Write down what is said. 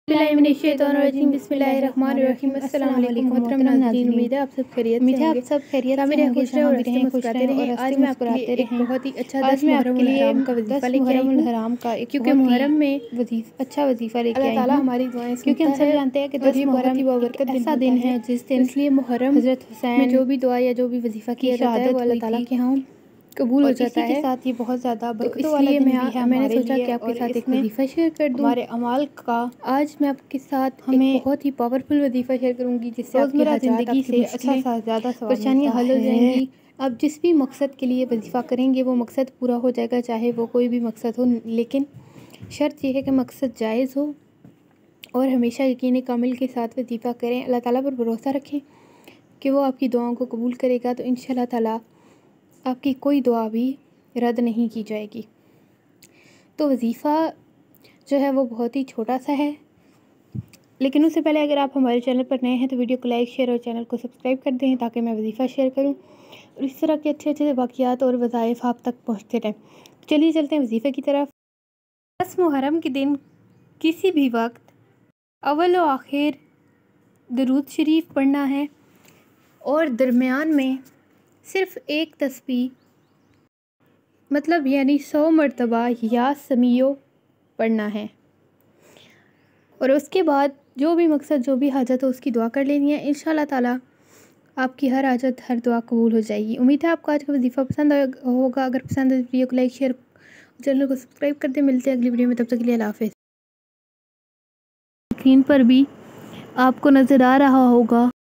बिस्मिल्लाहिर्रहमानिर्रहीम बिस्मिल्लाहिर्रहमानिर्रहीम अस्सलाम वालेकुम मोहतरम नाज़रीन, उम्मीद है आप सब खैरियत से होंगे। मेरे खुश रहे और हंसते मुस्कुराते रहें। आज मैं आपके लिए एक बहुत ही अच्छा 10 मुहर्रम हराम का वजीफा लेके आई हूँ, क्योंकि मुहर्रम में अच्छा वजीफा लेके अल्लाह आई ताला हूँ, हमारी दुआएं क्योंकि हम सुनता सब है जानते हैं कि और 10 ये बहुत ही बाबरकत ऐसा दिन है जिस दिन इसलिए मुहर्रम हज़रत में हुसैन जो भी दुआ या जो भी वजीफा किया जाता है वो शहादत अल्लाह हुई ताला थी के यहाँ कबूल हो और जाता इसी के है। साथ ये बहुत ज़्यादा तो बरकतों वाला इसलिए दिन भी है मैंने हमारे सोचा लिए कि आपके और साथ एक इसमें वजीफा शेयर कर दूँ। हमारे अमाल का आज मैं आपके साथ एक हमें बहुत ही पावरफुल वजीफा शेयर करूँगी, जिससे आपकी रोज़मर्रा हाजात, ज़िंदगी आपकी से मुश्किलें, अच्छा ज़्यादा सवाब परेशानियाँ मिलता हल हो है। जाएंगी। आप जिस भी मकसद के लिए वजीफ़ा करेंगे वो मकसद पूरा हो जाएगा, चाहे वो कोई भी मकसद हो, लेकिन शर्त यह है कि मकसद जायज़ हो और हमेशा यकीन कामिल के साथ वजीफ़ा करें। अल्लाह ताला पर भरोसा रखें कि वो आपकी दुआओं को कबूल करेगा, तो इंशाअल्लाह ताला आपकी कोई दुआ भी रद्द नहीं की जाएगी। तो वजीफ़ा जो है वो बहुत ही छोटा सा है, लेकिन उससे पहले अगर आप हमारे चैनल पर नए हैं तो वीडियो को लाइक, शेयर और चैनल को सब्सक्राइब कर दें, ताकि मैं वजीफ़ा शेयर करूं और इस तरह के अच्छे अच्छे वाक़यात और वज़ाइफ आप तक पहुंचते रहें। चलिए चलते हैं वजीफ़े की तरफ। 10 मुहर्रम के दिन किसी भी वक्त अव्वल व आखिर दरूद शरीफ पढ़ना है और दरमियान में सिर्फ़ एक तस्बीह, मतलब यानी 100 मरतबा या समीयो पढ़ना है, और उसके बाद जो भी मकसद, जो भी हाजत हो उसकी दुआ कर लेनी है। इंशाअल्लाह ताला आपकी हर हाजत, हर दुआ कबूल हो जाएगी। उम्मीद है आपको आज का वजीफ़ा पसंद होगा। अगर पसंद है तो वीडियो को लाइक, शेयर, चैनल को सब्सक्राइब कर दें। मिलते हैं अगली वीडियो में, तब तक के लिए अल्लाह हाफ़िज़। स्क्रीन पर भी आपको नज़र आ रहा होगा